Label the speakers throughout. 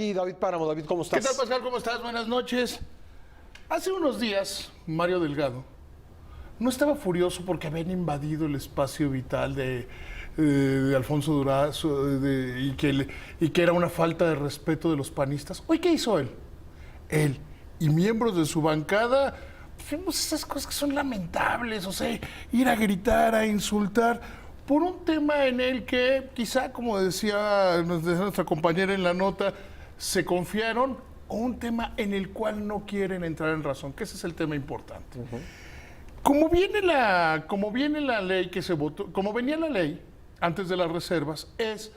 Speaker 1: Y David Páramo. David, ¿cómo
Speaker 2: ¿Qué
Speaker 1: estás?
Speaker 2: tal, Pascal? ¿Cómo estás? Buenas noches. Hace unos días, Mario Delgado no estaba furioso porque habían invadido el espacio vital de Alfonso Durazo y que era una falta de respeto de los panistas. ¿Hoy qué hizo él? Él y miembros de su bancada, vemos esas cosas que son lamentables, o sea, ir a gritar, a insultar, por un tema en el que quizá, como decía nuestra compañera en la nota, se confiaron, o un tema en el cual no quieren entrar en razón, que ese es el tema importante. Como viene la ley que se votó, como venía la ley antes de las reservas, es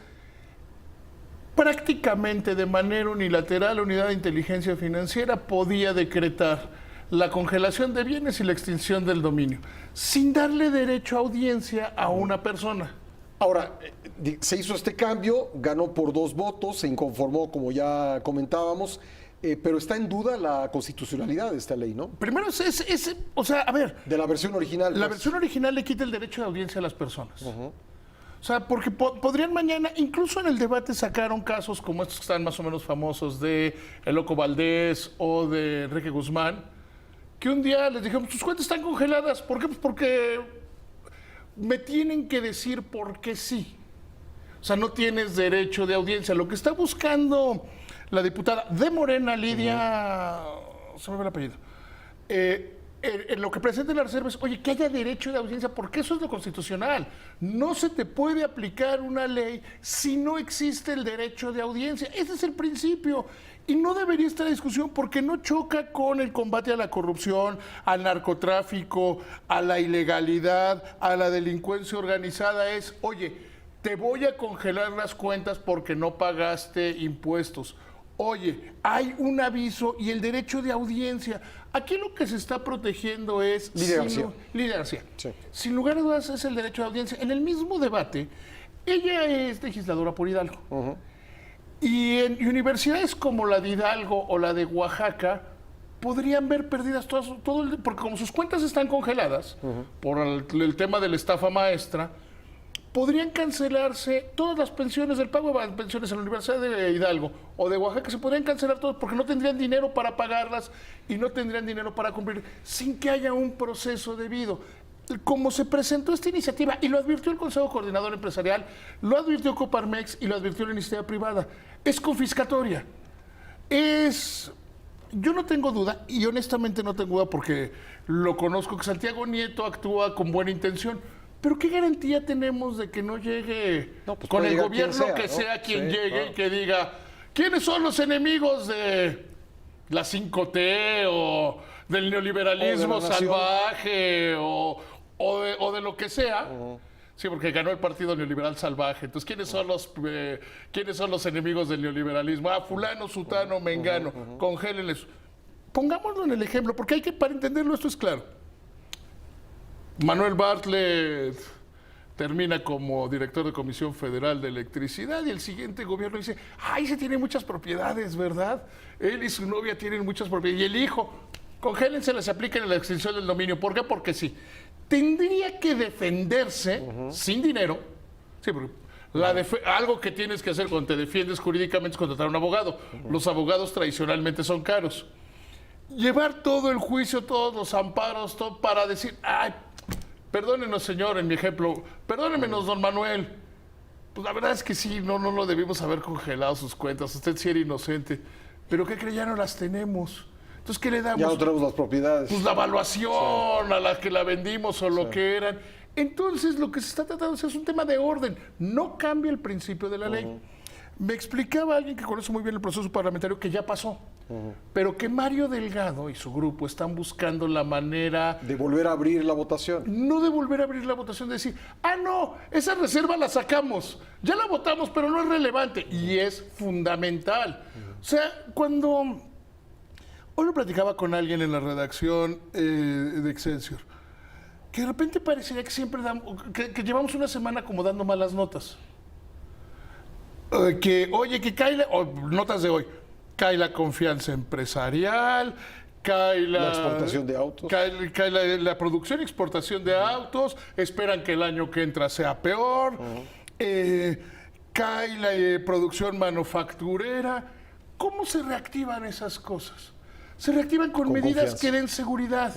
Speaker 2: prácticamente de manera unilateral la Unidad de Inteligencia Financiera podía decretar la congelación de bienes y la extinción del dominio, sin darle derecho a audiencia a una persona.
Speaker 1: Ahora, se hizo este cambio, ganó por 2 votos, se inconformó, como ya comentábamos, pero está en duda la constitucionalidad de esta ley, ¿no?
Speaker 2: Primero, o sea, a ver,
Speaker 1: De la versión original.
Speaker 2: la
Speaker 1: pues.
Speaker 2: versión original le quita el derecho de audiencia a las personas. O sea, porque podrían mañana, incluso en el debate sacaron casos como estos que están más o menos famosos de El Loco Valdés o de Enrique Guzmán, que un día les dijeron, tus cuentas están congeladas. ¿Por qué? Pues porque me tienen que decir por qué sí. O sea, no tienes derecho de audiencia. Lo que está buscando la diputada de Morena, Lidia, se me va el apellido, lo que presenta la reserva es, oye, que haya derecho de audiencia, porque eso es lo constitucional. No se te puede aplicar una ley si no existe el derecho de audiencia. Ese es el principio. Y no debería estar en discusión porque no choca con el combate a la corrupción, al narcotráfico, a la ilegalidad, a la delincuencia organizada. Es, oye, te voy a congelar las cuentas porque no pagaste impuestos. Oye, hay un aviso y el derecho de audiencia. Aquí lo que se está protegiendo es...
Speaker 1: Lidia García.
Speaker 2: Lidia García.
Speaker 1: Sí.
Speaker 2: Sin lugar a dudas es el derecho de audiencia. En el mismo debate, ella es legisladora por Hidalgo. Y en universidades como la de Hidalgo o la de Oaxaca, podrían ver perdidas porque como sus cuentas están congeladas por el tema de la estafa maestra, podrían cancelarse todas las pensiones del pago de pensiones en la Universidad de Hidalgo o de Oaxaca, se podrían cancelar todas porque no tendrían dinero para pagarlas y no tendrían dinero para cumplir sin que haya un proceso debido. Como se presentó esta iniciativa, y lo advirtió el Consejo Coordinador Empresarial, lo advirtió Coparmex y lo advirtió la iniciativa privada, es confiscatoria. Yo no tengo duda, y honestamente no tengo duda porque lo conozco, que Santiago Nieto actúa con buena intención. Pero ¿qué garantía tenemos de que no llegue
Speaker 1: Pues
Speaker 2: con
Speaker 1: puede
Speaker 2: el
Speaker 1: llegar
Speaker 2: gobierno
Speaker 1: quien sea, ¿no?
Speaker 2: quien
Speaker 1: Sí,
Speaker 2: llegue
Speaker 1: claro.
Speaker 2: y que diga ¿quiénes son los enemigos de la 5T o del neoliberalismo
Speaker 1: O de la nación.
Speaker 2: salvaje o de lo que sea? Sí, porque ganó el Partido Neoliberal Salvaje. Entonces, ¿quiénes son los enemigos del neoliberalismo? Ah, fulano, sutano, mengano. Congélenles. Pongámoslo en el ejemplo, porque para entenderlo esto es claro. Manuel Bartlett termina como director de Comisión Federal de Electricidad y el siguiente gobierno dice, ay, se tiene muchas propiedades, ¿verdad? Él y su novia tienen muchas propiedades. Y el hijo, congélenselas, apliquen la extinción del dominio. ¿Por qué? Porque sí. Tendría que defenderse sin dinero. Sí, porque algo que tienes que hacer cuando te defiendes jurídicamente es contratar a un abogado. Los abogados tradicionalmente son caros. Llevar todo el juicio, todos los amparos, todo para decir, ay, perdónenos, señor, en mi ejemplo, perdónemenos, don Manuel. Pues la verdad es que sí, no lo debimos haber congelado sus cuentas. Usted sí era inocente. Pero ¿qué cree? Ya no las tenemos. Entonces, ¿qué le damos?
Speaker 1: Ya no tenemos las propiedades.
Speaker 2: Pues la evaluación a la que la vendimos o lo que eran. Entonces, lo que se está tratando es un tema de orden. No cambia el principio de la ley. Me explicaba alguien que conoce muy bien el proceso parlamentario que ya pasó, pero que Mario Delgado y su grupo están buscando la manera...
Speaker 1: De volver a abrir la votación.
Speaker 2: No de volver a abrir la votación, de decir, no, esa reserva la sacamos, ya la votamos, pero no es relevante. Y es fundamental. O sea, hoy lo platicaba con alguien en la redacción de Excelsior, que de repente parecería que siempre que llevamos una semana como dando malas notas. Que cae notas de hoy, cae la confianza empresarial, cae la
Speaker 1: exportación de autos.
Speaker 2: Cae la producción y exportación de autos, esperan que el año que entra sea peor, cae la producción manufacturera. ¿cómo se reactivan esas cosas? Se reactivan con medidas
Speaker 1: confianza.
Speaker 2: que den seguridad.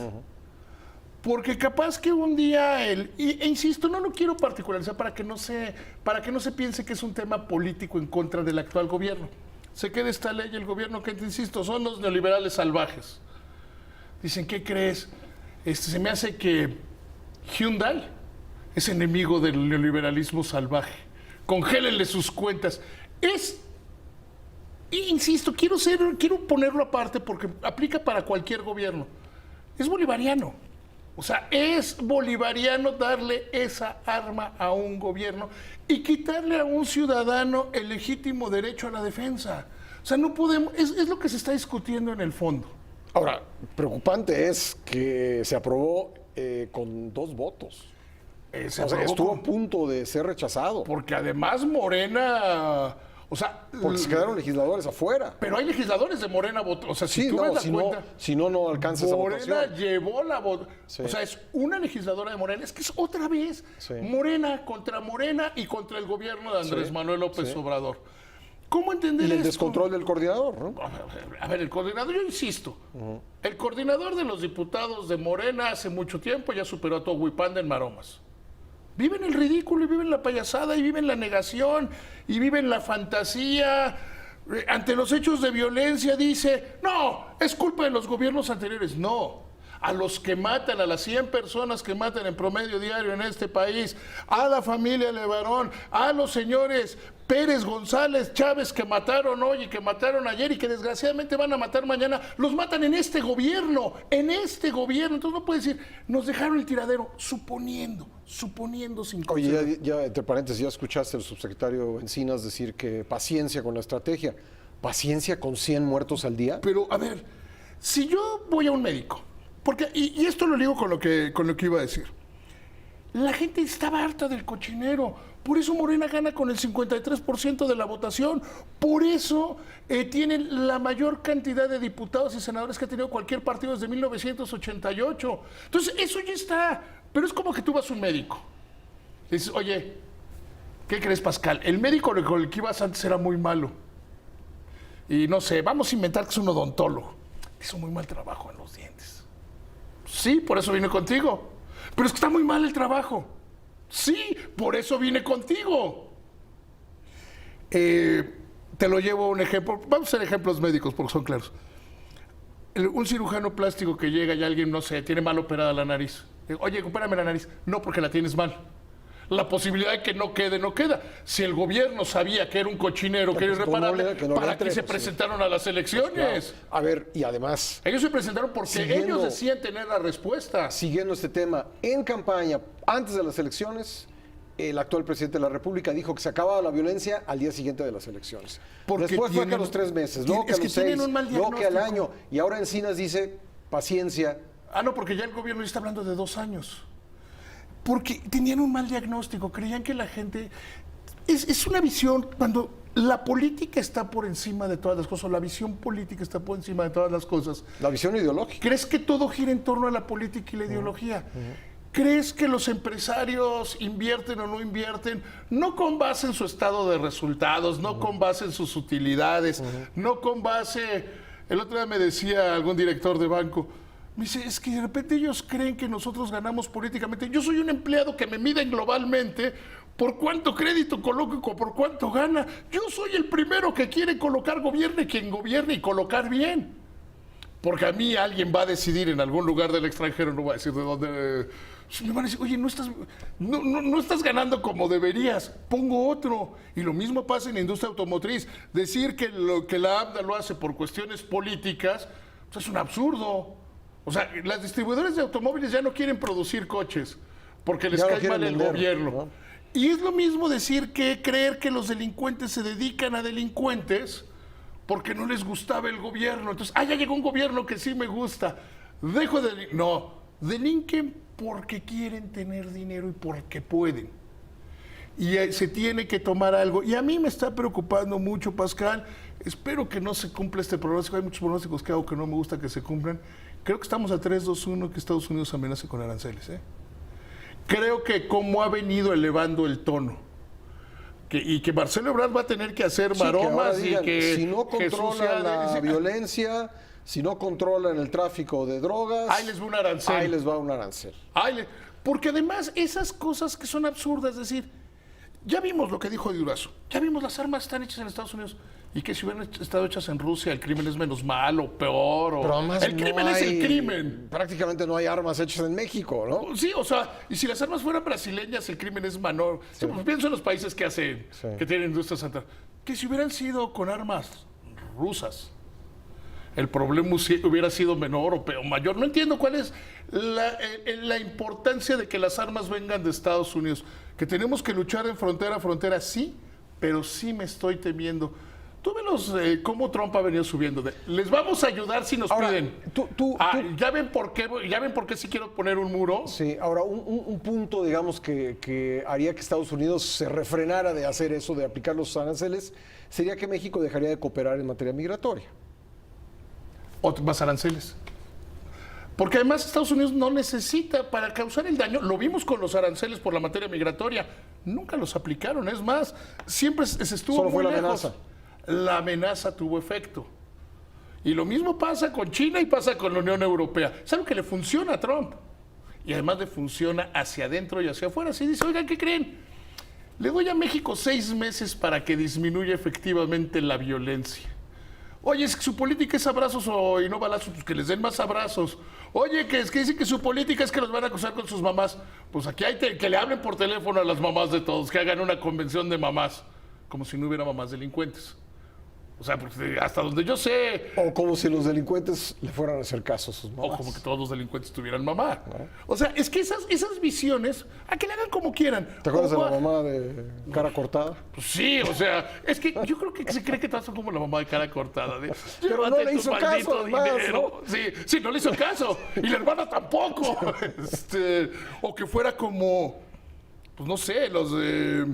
Speaker 2: Porque capaz que un día e insisto, no quiero particularizar para que no se piense que es un tema político en contra del actual gobierno. Se queda esta ley y el gobierno que, insisto, son los neoliberales salvajes. Dicen, ¿qué crees? Se me hace que Hyundai es enemigo del neoliberalismo salvaje. Congélenle sus cuentas. Insisto, quiero ponerlo aparte porque aplica para cualquier gobierno. Es bolivariano. O sea, es bolivariano darle esa arma a un gobierno y quitarle a un ciudadano el legítimo derecho a la defensa. O sea, no podemos, es lo que se está discutiendo en el fondo.
Speaker 1: Ahora, preocupante es que se aprobó con 2 votos.
Speaker 2: Se
Speaker 1: O sea,
Speaker 2: aprobó
Speaker 1: estuvo
Speaker 2: con-
Speaker 1: a punto de ser rechazado.
Speaker 2: Porque además Morena, o sea,
Speaker 1: Porque se quedaron legisladores afuera.
Speaker 2: pero hay legisladores de Morena votando. O sea, si
Speaker 1: Sí,
Speaker 2: tú ves
Speaker 1: no,
Speaker 2: la
Speaker 1: si
Speaker 2: cuenta,
Speaker 1: no alcanza esa
Speaker 2: Morena
Speaker 1: votación.
Speaker 2: llevó la votación.
Speaker 1: Sí.
Speaker 2: O sea, es una legisladora de Morena. Es que es otra vez
Speaker 1: Sí.
Speaker 2: Morena contra Morena y contra el gobierno de Andrés
Speaker 1: Sí,
Speaker 2: Manuel López
Speaker 1: sí.
Speaker 2: Obrador. ¿Cómo entender
Speaker 1: Y el
Speaker 2: esto?
Speaker 1: descontrol del coordinador, ¿no?
Speaker 2: A ver, el coordinador, yo insisto, el coordinador de los diputados de Morena hace mucho tiempo ya superó a todo Huipanda en maromas. Viven el ridículo y viven la payasada y viven la negación y viven la fantasía. Ante los hechos de violencia dice, no, es culpa de los gobiernos anteriores. No, a los que matan, a las 100 personas que matan en promedio diario en este país, a la familia Levarón, a los señores Pérez, González, Chávez que mataron hoy y que mataron ayer y que desgraciadamente van a matar mañana, los matan en este gobierno, Entonces no puede decir, nos dejaron el tiradero, suponiendo sin
Speaker 1: Oye,
Speaker 2: considerar.
Speaker 1: ya entre paréntesis, ya escuchaste al subsecretario Encinas decir que paciencia con la estrategia. ¿Paciencia con 100 muertos al día?
Speaker 2: Pero, a ver, si yo voy a un médico, porque, y esto lo digo con lo que iba a decir, la gente estaba harta del cochinero, por eso Morena gana con el 53% de la votación, por eso tienen la mayor cantidad de diputados y senadores que ha tenido cualquier partido desde 1988. Entonces, eso ya está, pero es como que tú vas a un médico, y dices, oye, ¿qué crees, Pascal? El médico con el que ibas antes era muy malo. Y no sé, vamos a inventar que es un odontólogo. Hizo muy mal trabajo en los dientes. Sí, por eso vine contigo. Pero es que está muy mal el trabajo. Sí, por eso vine contigo. Te lo llevo a un ejemplo. Vamos a hacer ejemplos médicos porque son claros. Un cirujano plástico que llega y alguien, no sé, tiene mal operada la nariz. Digo, oye, opérame la nariz. No, porque la tienes mal. La posibilidad de que no quede, no queda. Si el gobierno sabía que era un cochinero, que era
Speaker 1: pues,
Speaker 2: irreparable,
Speaker 1: que no le
Speaker 2: ¿para
Speaker 1: entre,
Speaker 2: qué se
Speaker 1: pues, sí.
Speaker 2: presentaron a las elecciones?
Speaker 1: A ver, y además,
Speaker 2: Ellos se presentaron porque
Speaker 1: Siguiendo-
Speaker 2: ellos decían tener la respuesta.
Speaker 1: siguiendo este tema, en campaña, antes de las elecciones, el actual presidente de la República dijo que se acababa la violencia al día siguiente de las elecciones.
Speaker 2: Porque
Speaker 1: Después fue que a
Speaker 2: tienen-
Speaker 1: los 3 meses, luego que
Speaker 2: es
Speaker 1: a
Speaker 2: que
Speaker 1: los
Speaker 2: tienen
Speaker 1: 6,
Speaker 2: un mal
Speaker 1: luego que al
Speaker 2: diagnóstico.
Speaker 1: año. Y ahora Encinas dice, paciencia.
Speaker 2: Ah, no, porque ya el gobierno ya está hablando de 2 años. Porque tenían un mal diagnóstico, creían que la gente... Es una visión, cuando la política está por encima de todas las cosas, la visión política está por encima de todas las cosas,
Speaker 1: La visión ideológica.
Speaker 2: ¿crees que todo gira en torno a la política y la ideología? ¿Crees que los empresarios invierten o no invierten? No con base en su estado de resultados, no con base en sus utilidades, no con base... El otro día me decía algún director de banco, me dice, es que de repente ellos creen que nosotros ganamos políticamente. Yo soy un empleado que me miden globalmente por cuánto crédito coloco y por cuánto gana. Yo soy el primero que quiere colocar gobierne quien gobierne y colocar bien. Porque a mí alguien va a decidir en algún lugar del extranjero, no voy a decir de dónde, me van a decir, oye, no estás ganando como deberías, pongo otro. Y lo mismo pasa en la industria automotriz. Decir que la AMDA lo hace por cuestiones políticas, pues es un absurdo. O sea, las distribuidoras de automóviles ya no quieren producir coches porque les
Speaker 1: Ya no
Speaker 2: cae
Speaker 1: quieren
Speaker 2: mal el
Speaker 1: vender,
Speaker 2: gobierno.
Speaker 1: ¿no?
Speaker 2: Y es lo mismo creer que los delincuentes se dedican a delincuentes porque no les gustaba el gobierno. Entonces, ya llegó un gobierno que sí me gusta. Dejo de... No, delinquen porque quieren tener dinero y porque pueden. Y se tiene que tomar algo. Y a mí me está preocupando mucho, Pascal. Espero que no se cumpla este pronóstico. Hay muchos pronósticos que hago que no me gusta que se cumplan. Creo que estamos a 3-2-1 que Estados Unidos amenace con aranceles. Creo que como ha venido elevando el tono y que Marcelo Ebrard va a tener que hacer
Speaker 1: Sí, que ahora
Speaker 2: maromas
Speaker 1: digan,
Speaker 2: y que
Speaker 1: si no
Speaker 2: Jesús
Speaker 1: controlan
Speaker 2: sea
Speaker 1: la violencia, si no controlan el tráfico de drogas,
Speaker 2: ahí les va un arancel.
Speaker 1: ahí les va un arancel.
Speaker 2: Porque además esas cosas que son absurdas, es decir, ya vimos lo que dijo Durazo, ya vimos las armas están hechas en Estados Unidos y que si hubieran estado hechas en Rusia el crimen es menos malo, peor.
Speaker 1: Pero además
Speaker 2: el crimen es el crimen.
Speaker 1: Prácticamente no hay armas hechas en México, ¿no?
Speaker 2: Sí, o sea, y si las armas fueran brasileñas, el crimen es menor. Sí, pues pienso en los países que hacen, que tienen industria santa. Que si hubieran sido con armas rusas, el problema hubiera sido menor o peor, mayor. No entiendo cuál es la importancia de que las armas vengan de Estados Unidos. Que tenemos que luchar en frontera a frontera, sí, pero sí me estoy temiendo. Tú ves cómo Trump ha venido subiendo. Les vamos a ayudar si nos piden. ¿Ya ven por qué sí quiero poner un muro?
Speaker 1: Sí, ahora un punto, digamos, que haría que Estados Unidos se refrenara de hacer eso, de aplicar los aranceles, sería que México dejaría de cooperar en materia migratoria.
Speaker 2: O más aranceles. Porque además Estados Unidos no necesita para causar el daño. Lo vimos con los aranceles por la materia migratoria. Nunca los aplicaron. Es más, siempre se estuvo
Speaker 1: Solo
Speaker 2: muy
Speaker 1: fue la
Speaker 2: lejos.
Speaker 1: amenaza.
Speaker 2: La amenaza tuvo efecto. Y lo mismo pasa con China y pasa con la Unión Europea. Es algo que le funciona a Trump. Y además le funciona hacia adentro y hacia afuera. Si dice, oigan, ¿qué creen? Le doy a México 6 meses para que disminuya efectivamente la violencia. Oye, es que su política es abrazos y no balazos, pues que les den más abrazos. Oye, que dicen que su política es que los van a acusar con sus mamás. Pues aquí hay que le hablen por teléfono a las mamás de todos, que hagan una convención de mamás, como si no hubiera mamás delincuentes. O sea, porque hasta donde yo sé...
Speaker 1: O como si los delincuentes le fueran a hacer caso a sus mamás.
Speaker 2: O como que todos los delincuentes tuvieran mamá. ¿No? O sea, es que esas visiones, a que le hagan como quieran.
Speaker 1: ¿Te acuerdas de la mamá de cara cortada?
Speaker 2: Pues sí, o sea, es que yo creo que se cree que todas son como la mamá de cara cortada.
Speaker 1: Pero no le hizo caso, además, ¿no?
Speaker 2: Sí, no le hizo caso. Y la hermana tampoco. O que fuera como, pues no sé, los de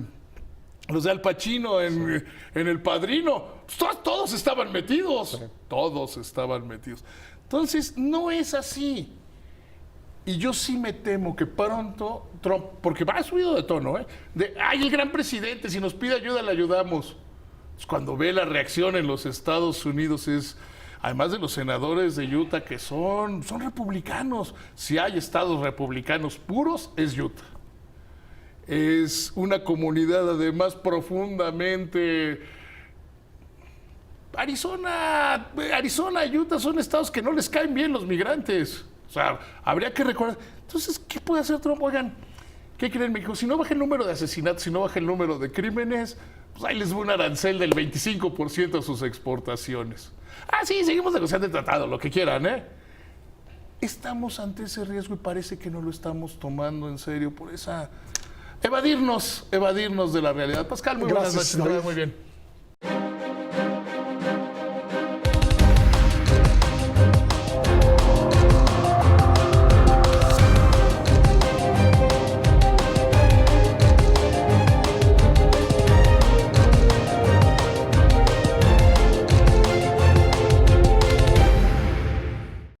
Speaker 2: Al Pacino en El Padrino. Todos estaban metidos. Sí. Todos estaban metidos. Entonces, no es así. Y yo sí me temo que pronto Trump, porque va subido de tono, el gran presidente, si nos pide ayuda, le ayudamos. Pues cuando ve la reacción en los Estados Unidos además de los senadores de Utah que son republicanos. Si hay estados republicanos puros, es Utah. Es una comunidad además profundamente... Arizona y Utah son estados que no les caen bien los migrantes. O sea, habría que recordar. Entonces, ¿qué puede hacer Trump? Oigan, ¿qué creen, México? Si no baja el número de asesinatos, si no baja el número de crímenes, pues ahí les va un arancel del 25% a sus exportaciones. Sí, seguimos negociando el tratado, lo que quieran, Estamos ante ese riesgo y parece que no lo estamos tomando en serio por esa... Evadirnos de la realidad. Pascal, muy buenas noches. Muy bien.